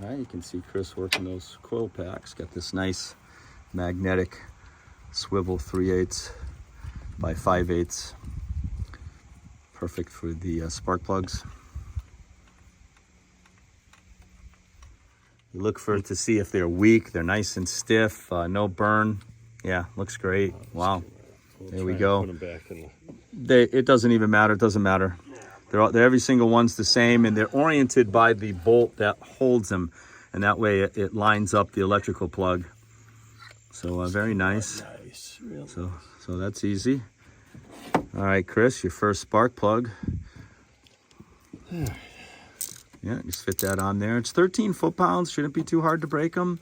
All right, you can see Chris working those coil packs. Got this nice magnetic swivel 3/8 by 5/8. Perfect for the spark plugs. You look for it to see if they're weak. They're nice and stiff, no burn. Yeah, looks great. Wow. There we go. Put them back in the... It doesn't even matter. It doesn't matter. They're every single one's the same, and they're oriented by the bolt that holds them, and that way it lines up the electrical plug. So very nice. Nice. Real So that's easy. All right, Chris, your first spark plug. Yeah, just fit that on there. It's 13 foot-pounds. Shouldn't be too hard to break them.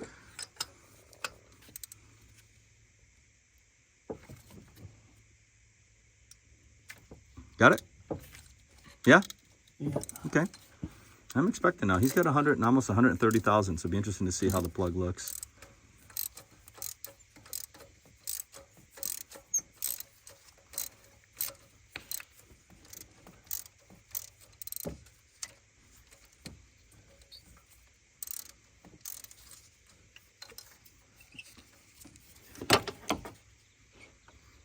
Got it? Yeah? Okay. I'm expecting now. He's got 100 and almost 130,000, so it'll be interesting to see how the plug looks.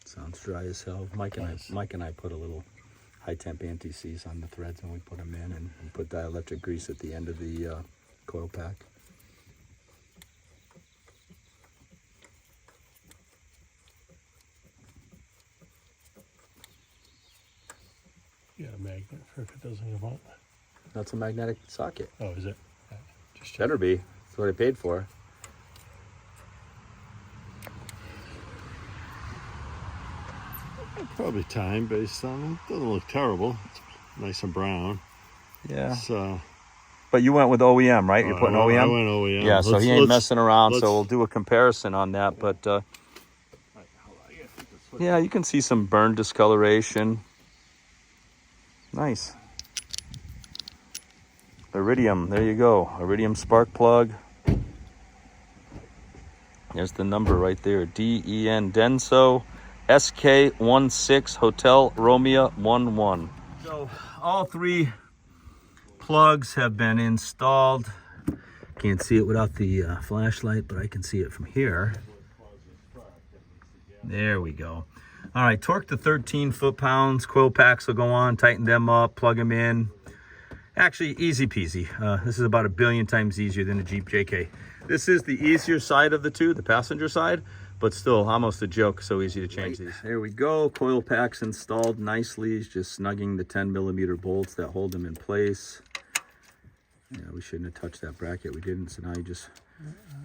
Sounds dry as hell. Mike and I put a little high temp anti-seize on the threads when we put them in, and we put dielectric grease at the end of the coil pack. You got a magnet for if it doesn't come out. That's a magnetic socket. Oh, is it? Just check. Better be. That's what I paid for. Probably time based on it. Doesn't look terrible. It's nice and brown. Yeah. So, but you went with OEM, right? You're putting OEM? I went OEM. Yeah, so he ain't messing around, so we'll do a comparison on that. But yeah, you can see some burn discoloration. Nice. Iridium, there you go. Iridium spark plug. There's the number right there. DEN Denso SK16 Hotel Romeo 11. So all three plugs have been installed. Can't see it without the flashlight, but I can see it from here. There we go. All right, torque to 13 foot-pounds. Coil packs will go on. Tighten them up. Plug them in. Actually, easy peasy. This is about 1 billion times easier than a Jeep JK. This is the easier side of the two, the passenger side, but still almost a joke. So easy to change these. There we go. Coil packs installed nicely. It's just snugging the 10mm bolts that hold them in place. Yeah, we shouldn't have touched that bracket. We didn't. So now you just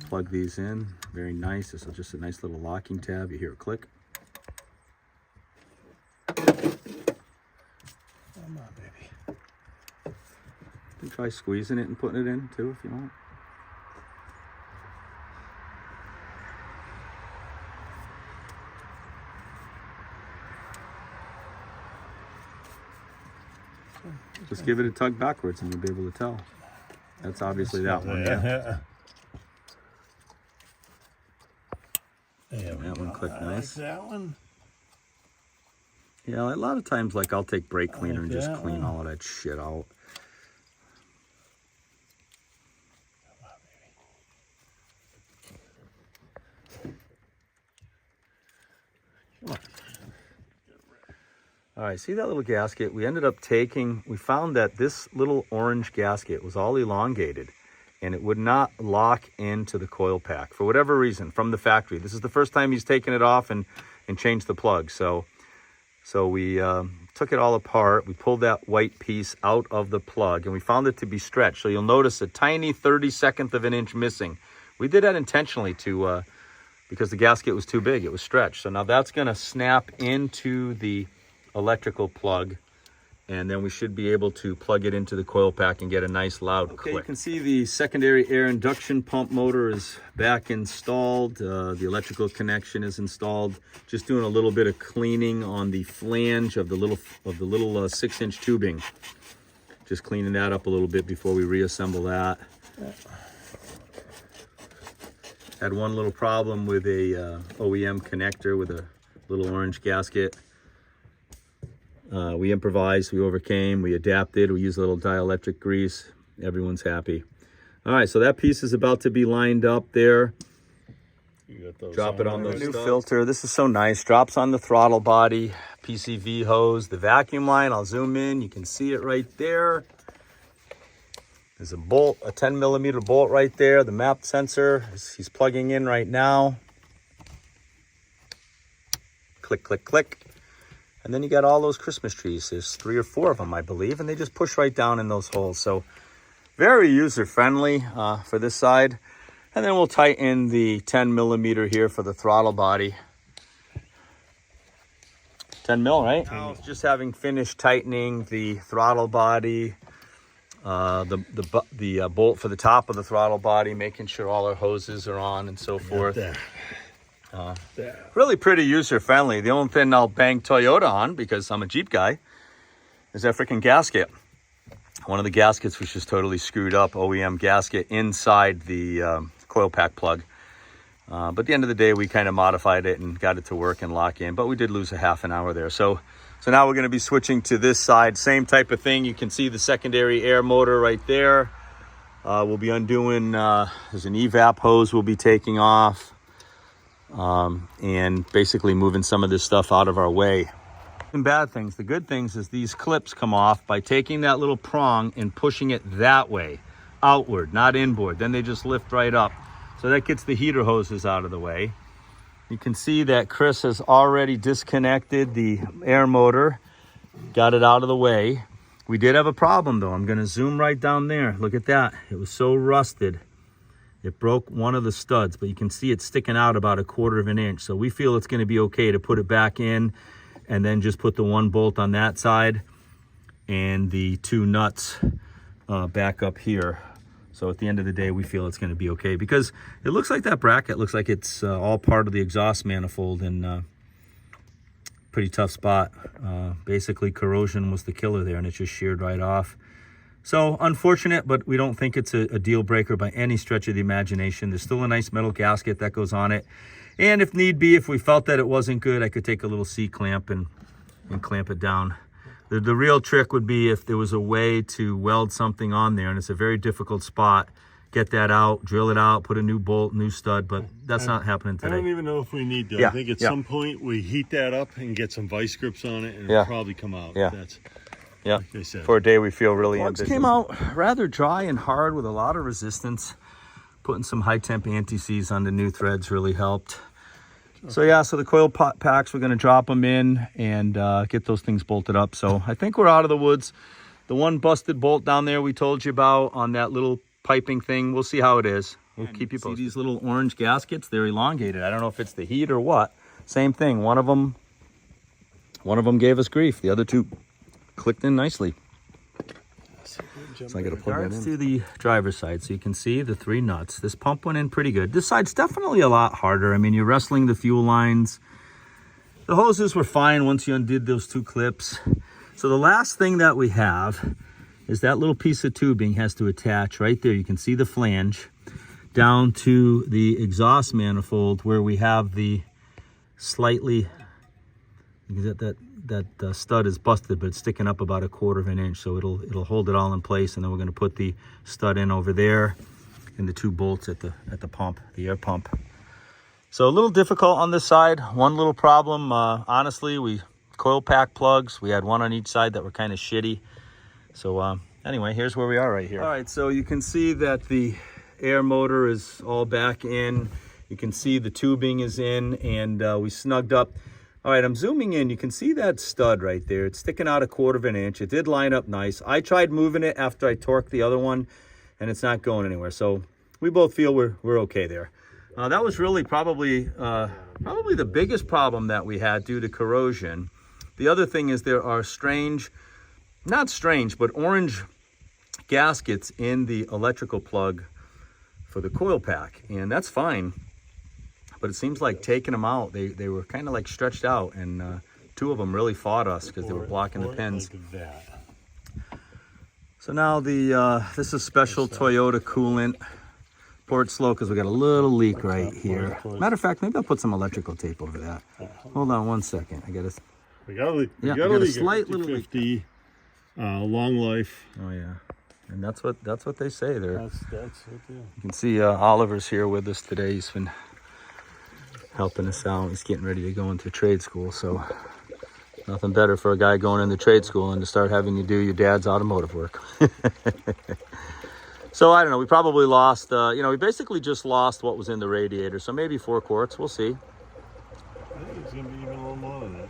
plug these in. Very nice. This is just a nice little locking tab. You hear it click. Come on, baby. You can try squeezing it and putting it in too if you want. Just give it a tug backwards and you'll be able to tell. That's obviously that one. Yeah. That one clicked nice. Like that one. Yeah, a lot of times, like, I'll take brake cleaner and just clean one. all of that shit out. All right, see that little gasket? We ended up we found that this little orange gasket was all elongated and it would not lock into the coil pack for whatever reason from the factory. This is the first time he's taken it off and changed the plug. So we took it all apart. We pulled that white piece out of the plug and we found it to be stretched. So you'll notice a tiny 32nd of an inch missing. We did that intentionally because the gasket was too big. It was stretched. So now that's going to snap into the electrical plug, and then we should be able to plug it into the coil pack and get a nice loud click. You can see the secondary air induction pump motor is back installed. The electrical connection is installed. Just doing a little bit of cleaning on the flange of the little 6-inch tubing. Just cleaning that up a little bit before we reassemble that. Had one little problem with a OEM connector with a little orange gasket. We improvised, we overcame, we adapted, we used a little dielectric grease. Everyone's happy. All right, so that piece is about to be lined up there. You got those Drop it on the new stuff. filter. This is so nice. Drops on the throttle body, PCV hose, the vacuum line. I'll zoom in. You can see it right there. There's a bolt, a 10 millimeter bolt right there. The map sensor, he's plugging in right now. Click, click, click. And then you got all those Christmas trees. There's 3 or 4 of them, I believe, and they just push right down in those holes. So very user-friendly for this side. And then we'll tighten the 10 millimeter here for the throttle body. 10 mil, right? Now, just having finished tightening the throttle body, the bolt for the top of the throttle body, making sure all our hoses are on and so forth. Really pretty user-friendly. The only thing I'll bang Toyota on, because I'm a Jeep guy, is that freaking gasket. One of the gaskets was just totally screwed up, OEM gasket inside the coil pack plug. But at the end of the day, we kind of modified it and got it to work and lock in. But we did lose a half an hour there. So now we're going to be switching to this side. Same type of thing. You can see the secondary air motor right there. We'll be undoing, there's an evap hose we'll be taking off. And basically moving some of this stuff out of our way. And bad things. The good things is these clips come off by taking that little prong and pushing it that way, outward, not inboard. Then they just lift right up. So that gets the heater hoses out of the way. You can see that Chris has already disconnected the air motor, got it out of the way. We did have a problem though. I'm going to zoom right down there. Look at that. It was so rusted. It broke one of the studs, but you can see it sticking out about 1/4 of an inch. So we feel it's going to be okay to put it back in and then just put the 1 bolt on that side and the 2 nuts back up here. So at the end of the day, we feel it's going to be okay because it looks like that bracket looks like it's all part of the exhaust manifold and pretty tough spot. Basically, corrosion was the killer there and it just sheared right off. So unfortunate, but we don't think it's a deal breaker by any stretch of the imagination. There's still a nice metal gasket that goes on it. And if need be, if we felt that it wasn't good, I could take a little C-clamp and clamp it down. The real trick would be if there was a way to weld something on there, and it's a very difficult spot, get that out, drill it out, put a new bolt, new stud, but that's not happening today. I don't even know if we need to. Yeah, I think at some point we heat that up and get some vice grips on it and Yeah. it'll probably come out. Yeah. That's, Yeah, like they said. for a day we feel really Plugs ambitious. came out rather dry and hard with a lot of resistance. Putting some high temp anti-seize on the new threads really helped. So yeah, so the coil packs, we're going to drop them in and get those things bolted up. So I think we're out of the woods. The one busted bolt down there we told you about on that little piping thing, we'll see how it is. We'll keep you posted. See these little orange gaskets? They're elongated. I don't know if it's the heat or what. Same thing. One of them gave us grief. The other 2 clicked in nicely. So I got to plug that in. To the driver's side, so you can see the 3 nuts. This pump went in pretty good. This side's definitely a lot harder. I mean, you're wrestling the fuel lines. The hoses were fine once you undid those 2 clips. So the last thing that we have is that little piece of tubing has to attach right there. You can see the flange down to the exhaust manifold where we have the slightly, that stud is busted, but it's sticking up about 1/4 of an inch, so it'll hold it all in place. And then we're going to put the stud in over there and the 2 bolts at the pump, the air pump. So a little difficult on this side. One little problem, honestly, coil pack plugs, we had one on each side that were kind of shitty. So anyway, here's where we are right here. All right, so you can see that the air motor is all back in. You can see the tubing is in, and we snugged up. All right, I'm zooming in. You can see that stud right there. It's sticking out 1/4 of an inch. It did line up nice. I tried moving it after I torqued the other one, and it's not going anywhere. So we both feel we're okay there. That was really probably the biggest problem that we had due to corrosion. The other thing is there are not strange, but orange gaskets in the electrical plug for the coil pack, and that's fine. But it seems like taking them out, they were kind of like stretched out, and 2 of them really fought us because they were blocking the pins. Like that. So now this is special Toyota coolant. Pour it slow because we got a little leak right here. Matter of fact, maybe I'll put some electrical tape over that. Hold on 1 second. We got a leak. Yeah, We got a we got a leak. slight little leak. 50, long life. Oh yeah. And that's what they say there. That's it. Yeah. You can see Oliver's here with us today. He's been helping us out. He's getting ready to go into trade school. So nothing better for a guy going into trade school than to start having you do your dad's automotive work. So I don't know. We probably lost, we basically just lost what was in the radiator. So maybe 4 quarts. We'll see. I think it's going to be even a little more than that.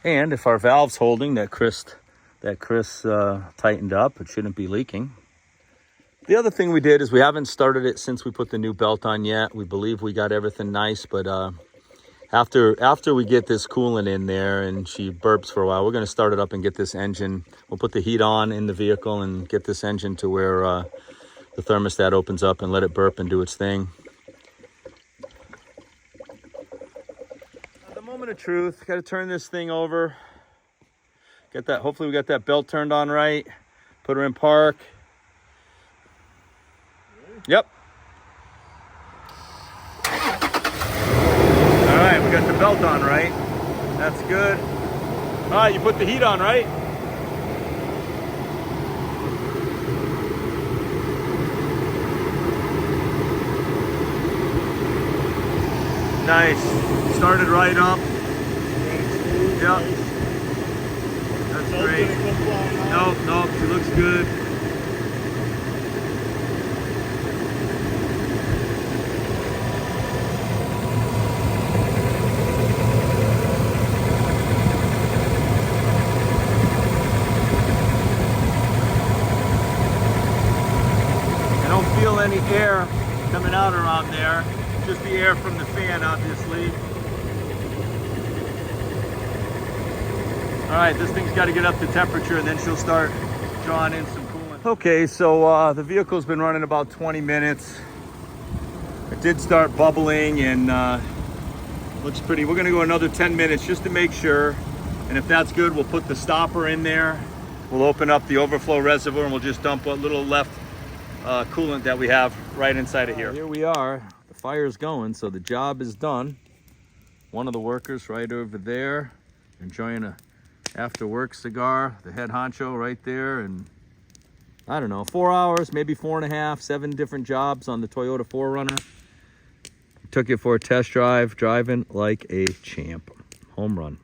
And if our valve's holding that Chris tightened up, it shouldn't be leaking. The other thing we did is we haven't started it since we put the new belt on yet. We believe we got everything nice, but after we get this coolant in there and she burps for a while, we're going to start it up and get this engine. We'll put the heat on in the vehicle and get this engine to where the thermostat opens up and let it burp and do its thing. The moment of truth, got to turn this thing over. Get that. Hopefully we got that belt turned on right. Put her in park. Yep. All right, we got the belt on right. That's good. All right, you put the heat on right. Nice. Started right up. Yep. That's great. Nope, she looks good. I don't feel any air coming out around there. Just the air from the fan, obviously. All right, this thing's got to get up to temperature and then she'll start drawing in some coolant. Okay, so the vehicle's been running about 20 minutes. It did start bubbling and looks pretty. We're gonna go another 10 minutes just to make sure. And if that's good, we'll put the stopper in there. We'll open up the overflow reservoir and we'll just dump what little left coolant that we have right inside of here. Here we are. The fire's going, so the job is done. One of the workers right over there enjoying a after work cigar, the head honcho right there, and I don't know, 4 hours, maybe 4.5, 7 different jobs on the Toyota 4Runner. Took it for a test drive, driving like a champ. Home run.